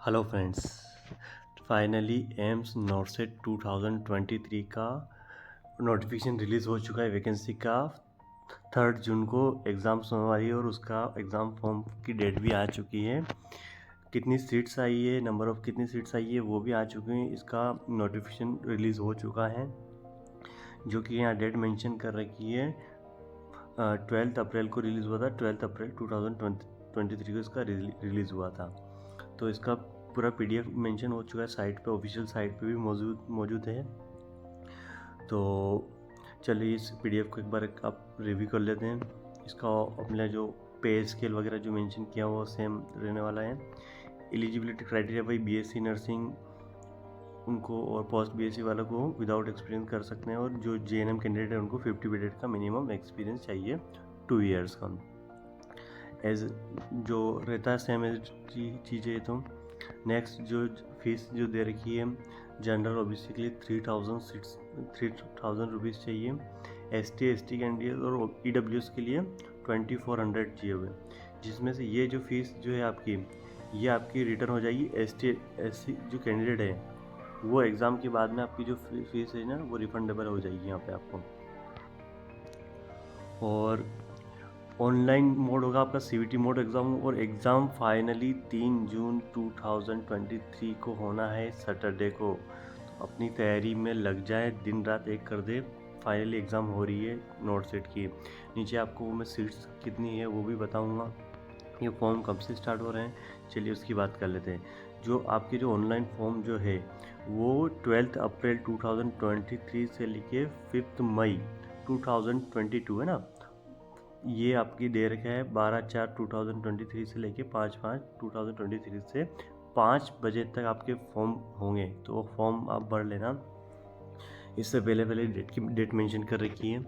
Hello friends, finally AIIMS नॉर्सेट 2023 का notification release हो चुका है। वैकेंसी का 3 जून को एग्ज़ाम्स होने वाली है और उसका एग्ज़ाम फॉर्म की डेट भी आ चुकी है। कितनी सीट्स आई है, नंबर ऑफ़ कितनी सीट्स आई है वो भी आ चुके हैं। इसका नोटिफिकेशन रिलीज़ हो चुका है, जो कि यहाँ डेट मेंशन कर रखी है 12 अप्रैल को रिलीज़ हुआ था। 12 अप्रैल 2023 को इसका रिलीज़ हुआ था। तो इसका पूरा पीडीएफ मेंशन हो चुका है साइट पे, ऑफिशियल साइट पे भी मौजूद है। तो चलिए इस पीडीएफ को एक बार आप रिव्यू कर लेते हैं। इसका अपना जो पे स्केल वगैरह जो मेंशन किया वो सेम रहने वाला है। एलिजिबिलिटी क्राइटेरिया भाई बीएससी नर्सिंग उनको और पोस्ट बीएससी वालों को विदाउट एक्सपीरियंस कर सकते हैं, और जो जेएनएम कैंडिडेट है उनको 50 पीरियड का मिनिमम एक्सपीरियंस चाहिए 2 ईयर्स का। एज जो रहता है सेम एज चीज़ें। तो नेक्स्ट जो फीस जो दे रखी है जनरल ओबीसी के लिए 3000 रुपीज़ चाहिए। एसटी कैंडिडेट और ईडब्ल्यूएस के लिए 2400 चाहिए हुए, जिसमें से ये जो फीस जो है ये आपकी रिटर्न हो जाएगी। एससी जो कैंडिडेट है वो एग्ज़ाम के बाद में आपकी जो फीस है ना वो रिफंडेबल हो जाएगी यहाँ पे आपको। और ऑनलाइन मोड होगा आपका सीवीटी मोड एग्ज़ाम, और एग्ज़ाम फाइनली 3 जून 2023 को होना है सैटरडे को। तो अपनी तैयारी में लग जाए, दिन रात एक कर दे। फाइनली एग्ज़ाम हो रही है नॉर्सेट की। नीचे आपको मैं सीट्स कितनी है वो भी बताऊंगा। ये फॉर्म कब से स्टार्ट हो रहे हैं, चलिए उसकी बात कर लेते हैं। जो आपके जो ऑनलाइन फॉर्म जो है वो 12 अप्रैल 2023 से लेके 5 मई 2022 है ना, ये आपकी दे रखा है 12/4/2023 से लेके 5/5/2023 से 5 बजे तक आपके फॉर्म होंगे। तो वो फॉर्म आप भर लेना। इससे पहले डेट मेंशन कर रखी है।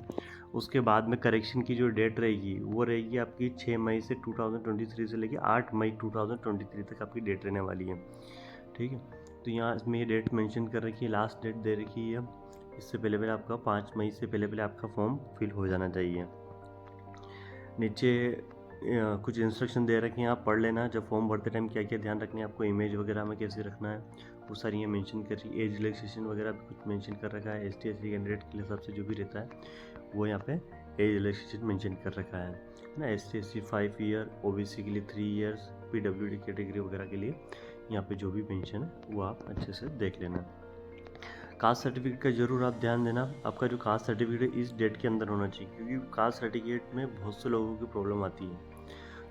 उसके बाद में करेक्शन की जो डेट रहेगी वो रहेगी आपकी 6 मई से 2023 से लेके 8 मई 2023 तक आपकी डेट रहने वाली है। ठीक है, तो यहाँ इसमें ये डेट मेंशन कर रखी है, लास्ट डेट दे रखी है। इससे पहले आपका 5 मई से पहले आपका फॉर्म फिल हो जाना चाहिए। नीचे कुछ इंस्ट्रक्शन दे रखे हैं, आप पढ़ लेना। जब फॉर्म भरते टाइम क्या क्या ध्यान रखना है आपको, इमेज वगैरह में कैसे रखना है वो सारी यहाँ मेंशन कर रही है। एज रिलैक्सेशन वगैरह भी कुछ मेंशन कर रखा है। एसटी कैंडिडेट के हिसाब से जो भी रहता है वो यहाँ पे एज रिलैक्सेशन मेंशन कर रखा है ना। ST/SC 5 ईयर, ओबीसी के लिए 3 ईयर्स, PWD कैटेगरी वगैरह के लिए यहाँ पे जो भी मेंशन है वो आप अच्छे से देख लेना। कास्ट सर्टिफिकेट का ज़रूर आप ध्यान देना। आपका जो कास्ट सर्टिफिकेट है इस डेट के अंदर होना चाहिए, क्योंकि कास्ट सर्टिफिकेट में बहुत से लोगों की प्रॉब्लम आती है,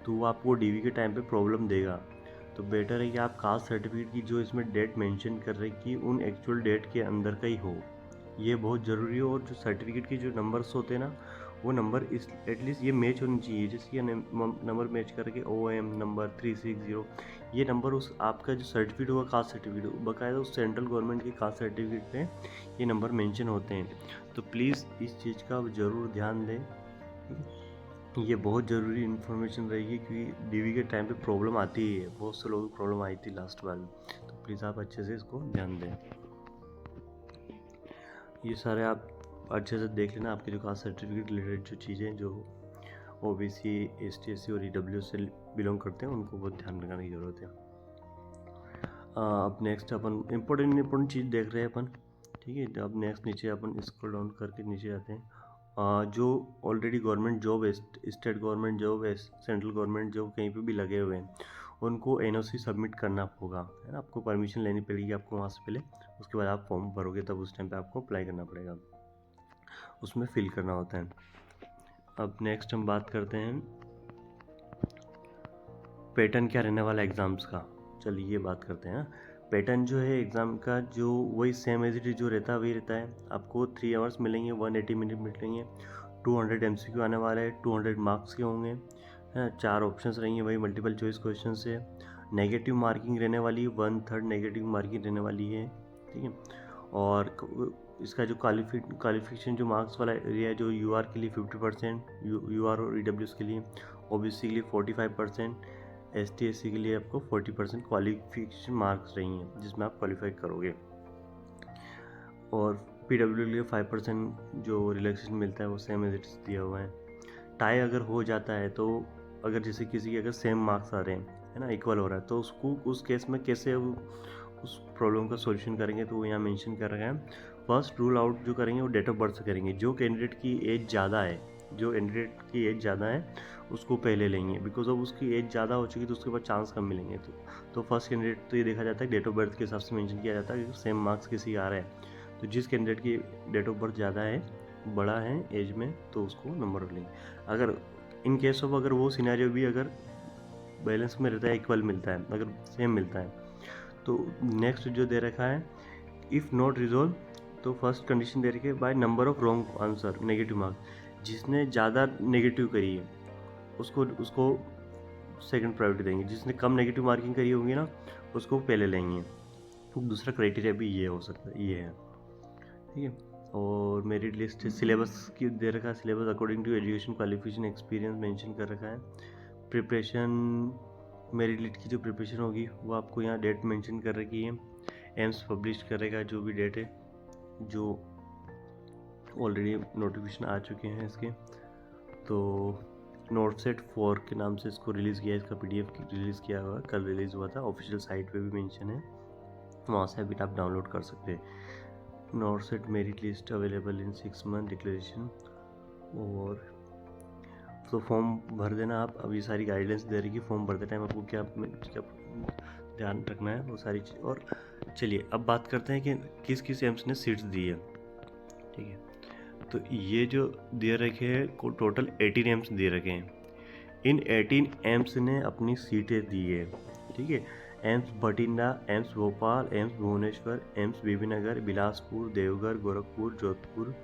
तो वो आपको डीवी के टाइम पे प्रॉब्लम देगा। तो बेटर है कि आप कास्ट सर्टिफिकेट की जो इसमें डेट मेंशन कर रही कि उन एक्चुअल डेट के अंदर का ही हो, ये बहुत ज़रूरी है। और जो सर्टिफिकेट के जो नंबर्स होते हैं ना वो नंबर इस एटलीस्ट ये मैच होनी चाहिए। जैसे ये नंबर मैच करके OM नंबर 360, ये नंबर उस आपका जो सर्टिफिकेट होगा कास्ट सर्टिफिकेट बकायदा उस सेंट्रल गवर्नमेंट के कास्ट सर्टिफिकेट पे ये नंबर मेंशन होते हैं। तो प्लीज़ इस चीज़ का ज़रूर ध्यान दें, ये बहुत ज़रूरी इन्फॉर्मेशन रहेगी, क्योंकि डीवी के टाइम पे प्रॉब्लम आती है। बहुत से लोगों को प्रॉब्लम आई थी लास्ट बार में, तो प्लीज़ आप अच्छे से इसको ध्यान दें। ये सारे आप अच्छे से देख लेना। आपके जो कास्ट सर्टिफिकेट रिलेटेड जो चीज़ें जो OBC, ST/SC और EW से बिलोंग करते हैं उनको बहुत ध्यान रखने की ज़रूरत है। अब नेक्स्ट अपन इम्पोर्टेंट चीज़ देख रहे हैं अपन। ठीक है, अब नेक्स्ट नीचे अपन स्क्रॉल डाउन करके नीचे आते हैं। जो ऑलरेडी गवर्नमेंट जॉब है, स्टेट गवर्नमेंट जॉब है, सेंट्रल गवर्नमेंट जॉब कहीं पे भी लगे हुए हैं, उनको NOC सबमिट करना होगा, है ना। आपको परमिशन लेनी पड़ेगी आपको वहाँ से पहले, उसके बाद आप फॉर्म भरोगे तब उस टाइम पे आपको अप्लाई करना पड़ेगा, उसमें फिल करना होता है। अब नेक्स्ट हम बात करते हैं पैटर्न क्या रहने वाला है एग्ज़ाम्स का। चलिए ये बात करते हैं। पैटर्न जो है एग्ज़ाम का जो वही सेम एज इट इज जो रहता है वही रहता है। आपको 3 आवर्स मिलेंगे, 180 मिनट मिलेंगे, 200 MCQ आने वाला है, 200 मार्क्स के होंगे, है। 4 ऑप्शंस रहेंगे, वही मल्टीपल चॉइस क्वेश्चन से। नेगेटिव मार्किंग रहने वाली है, 1/3 नेगेटिव मार्किंग रहने वाली है। ठीक है, और इसका जो क्वालिफिकेशन जो मार्क्स वाला एरिया है, जो UR के लिए 50%, UR और EWS के लिए, OBC के लिए 45%, ST/SC के लिए आपको 40% क्वालिफिकेशन मार्क्स रहेंगे जिसमें आप क्वालिफाई करोगे। और PW के लिए 5% जो रिलैक्सेशन मिलता है वो सेम एज इट इज दिया हुआ है। टाई अगर हो जाता है तो अगर जैसे किसी के अगर सेम मार्क्स आ रहे हैं, है ना, इक्वल हो रहा है, तो उसको उस केस में कैसे उस प्रॉब्लम का सॉल्यूशन करेंगे, तो वो यहाँ मेंशन कर रहे हैं। फर्स्ट रूल आउट जो करेंगे वो डेट ऑफ बर्थ से करेंगे। जो कैंडिडेट की एज ज़्यादा है, जो कैंडिडेट की एज ज़्यादा है उसको पहले लेंगे, बिकॉज अब उसकी एज ज़्यादा हो चुकी है तो उसके बाद चांस कम मिलेंगे। तो फर्स्ट कैंडिडेट तो ये देखा जाता है डेट ऑफ बर्थ के हिसाब से मेंशन किया जाता है कि सेम मार्क्स किसी आ रहा है, तो जिस कैंडिडेट की डेट ऑफ बर्थ ज़्यादा है, बड़ा है एज में, तो उसको नंबर लेंगे। अगर इन केस ऑफ अगर वो सिनेरियो भी अगर बैलेंस में रहता है, इक्वल मिलता है, अगर सेम मिलता है, तो नेक्स्ट जो दे रखा है इफ़ नॉट रिजोल्व, तो फर्स्ट कंडीशन दे रखी है by number of wrong answer negative marks. जिसने ज़्यादा नेगेटिव करी है उसको उसको सेकंड प्रायोरिटी देंगे, जिसने कम नेगेटिव मार्किंग करी होगी ना उसको पहले लेंगे। दूसरा क्राइटेरिया भी ये हो सकता है, ये है, ठीक है। और मेरिट लिस्ट सिलेबस की दे रखा है, syllabus according to education qualification experience mention कर रखा है। प्रिपरेशन, मेरिट लिस्ट की जो प्रिपरेशन होगी वो आपको यहाँ डेट मेंशन कर रखी है। एम्स पब्लिश करेगा जो भी डेट है, जो ऑलरेडी नोटिफिकेशन आ चुके हैं इसके। तो नोटसेट 4 के नाम से इसको रिलीज़ किया है, इसका PDF रिलीज़ किया हुआ, कल रिलीज़ हुआ था, ऑफिशियल साइट पे भी मेंशन है, वहाँ से अभी आप डाउनलोड कर सकते हैं। नोटसेट merit list available in 6 month declaration. और तो फॉर्म भर देना आप, अभी सारी गाइडेंस दे रही कि फॉर्म भरते टाइम आपको क्या ध्यान रखना है, वो सारी चीज़। और चलिए अब बात करते हैं कि किस किस एम्स ने सीट्स दी है, ठीक है। तो ये जो दे रखे हैं टोटल 18 एम्स दे रखे हैं। इन 18 एम्स ने अपनी सीटें दी है, ठीक है। एम्स बठिंडा, एम्स भोपाल, एम्स भुवनेश्वर, एम्स बीबीनगर, बिलासपुर, देवघर, गोरखपुर, जोधपुर,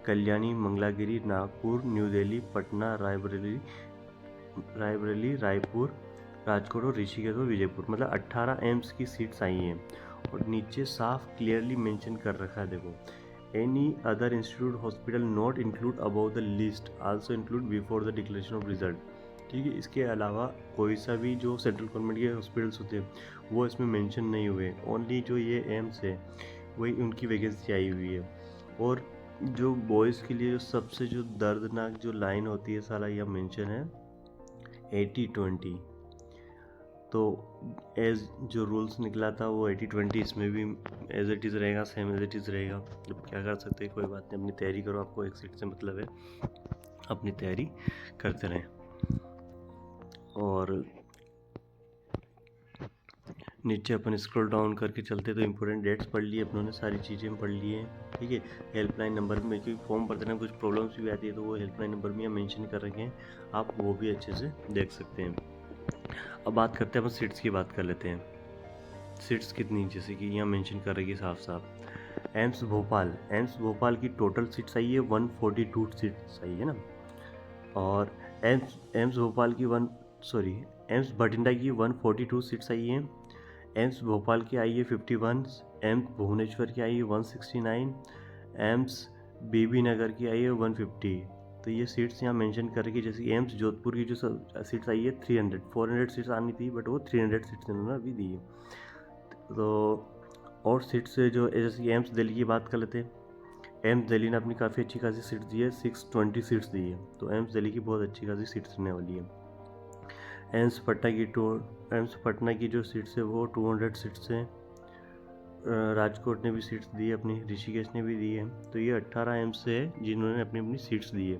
कल्याणी, मंगलागिरी, नागपुर, न्यू दिल्ली, पटना, रायबरेली, रायपुर, राजकोट और ऋषिकेश और विजयपुर, मतलब 18 एम्स की सीट्स आई हैं। और नीचे साफ क्लियरली मेंशन कर रखा है, देखो, any other institute hospital not include about the list also include before the declaration of result, ठीक है। इसके अलावा कोई सा भी जो सेंट्रल गवर्नमेंट के हॉस्पिटल्स होते हैं वो इसमें मेंशन नहीं हुए, ओनली जो ये एम्स है वही उनकी वैकेंसी आई हुई है। और जो बॉयज़ के लिए जो सबसे जो दर्दनाक जो लाइन होती है साला, यह मेंशन है 80-20। तो एज जो रूल्स निकला था वो 80-20 इसमें भी एज इट इज़ रहेगा, सेम एज इट इज़ रहेगा। अब क्या कर सकते हैं, कोई बात नहीं, अपनी तैयारी करो, आपको एक सीट से मतलब है, अपनी तैयारी करते रहें। और नीचे अपन स्क्रॉल डाउन करके चलते तो इम्पोर्टेंट डेट्स पढ़ लिए अपनों ने, सारी चीज़ें पढ़ ली हैं, ठीक है। हेल्पलाइन नंबर में, क्योंकि फॉर्म भरते टाइम कुछ प्रॉब्लम्स भी आती है तो वो हेल्पलाइन नंबर में मेंशन कर रखे हैं, आप वो भी अच्छे से देख सकते हैं। अब बात करते हैं, अपन सीट्स की बात कर लेते हैं। सीट्स कितनी, जैसे कि यहाँ मेंशन कर रही है साफ साफ। एम्स भोपाल की टोटल सीट्स आई है 142 सीट्स आई है ना। और एम्स भोपाल की एम्स बठिंडा की 142 सीट्स आई हैं। एम्स भोपाल की आई है 51, एम्स भुवनेश्वर की आई है 169, एम्स बीबी नगर की आई है 150। तो ये सीट्स यहाँ मेंशन कर रही है। जैसे एम्स जोधपुर की जो सीट्स आई है 400 सीट्स आनी थी, बट वो 300 सीट्स इन्होंने अभी दी है। तो और सीट्स जो जैसे एम्स दिल्ली की बात कर लेते हैं, एम्स दिल्ली ने अपनी काफ़ी अच्छी खासी सीट्स दी है, 620 सीट्स दी है, तो एम्स दिल्ली की बहुत अच्छी खासी सीट्स रहने वाली है। एम्स पटना की जो सीट्स है वो 200 सीट्स हैं। राजकोट ने भी सीट्स दी है अपनी, ऋषिकेश ने भी दी है। तो ये 18 एम्स है जिन्होंने अपनी अपनी सीट्स दी है।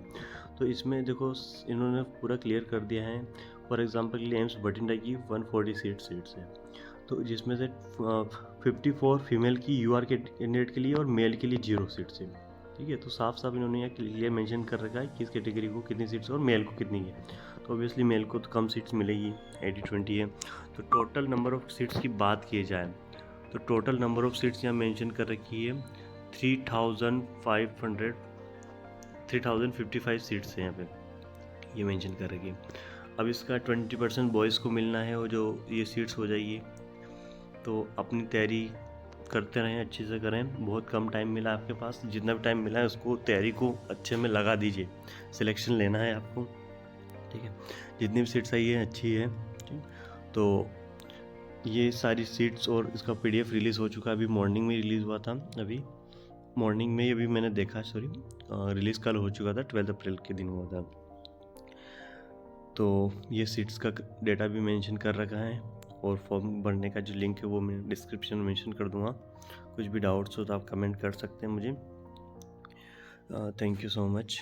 तो इसमें देखो इन्होंने पूरा क्लियर कर दिया है। फॉर एग्जांपल के लिए एम्स बठिंडा की 140 सीट्स है, तो जिसमें से 54 फीमेल की UR के कैंडिडेट के लिए और मेल के लिए 0 सीट्स है, ठीक है। तो साफ साफ इन्होंने यहाँ क्लियर मेंशन कर रखा है किस कैटेगरी को कितनी सीट्स और मेल को कितनी है। तो ऑब्वियसली मेल को तो कम सीट्स मिलेगी, 80-20 है। तो टोटल नंबर ऑफ सीट्स की बात की जाए तो टोटल नंबर ऑफ सीट्स यहाँ मेंशन कर रखी है 3055 सीट्स हैं यहाँ पे, ये मेंशन कर रखी है। अब इसका 20% बॉयज़ को मिलना है और जो ये सीट्स हो जाएगी। तो अपनी तैयारी करते रहें, अच्छे से करें, बहुत कम टाइम मिला आपके पास, जितना भी टाइम मिला है उसको तैयारी को अच्छे में लगा दीजिए। सिलेक्शन लेना है आपको, ठीक है। जितनी भी सीट्स आई है अच्छी है, ठीक। तो ये सारी सीट्स और इसका PDF रिलीज़ हो चुका है, अभी मॉर्निंग में रिलीज़ हुआ था, अभी मॉर्निंग में ही अभी मैंने देखा, रिलीज़ कल हो चुका था, 12 अप्रैल के दिन हुआ था। तो ये सीट्स का डेटा भी मेंशन कर रखा है और फॉर्म भरने का जो लिंक है वो मैं डिस्क्रिप्शन में मेंशन कर दूँगा। कुछ भी डाउट्स हो तो आप कमेंट कर सकते हैं मुझे। Thank you so much.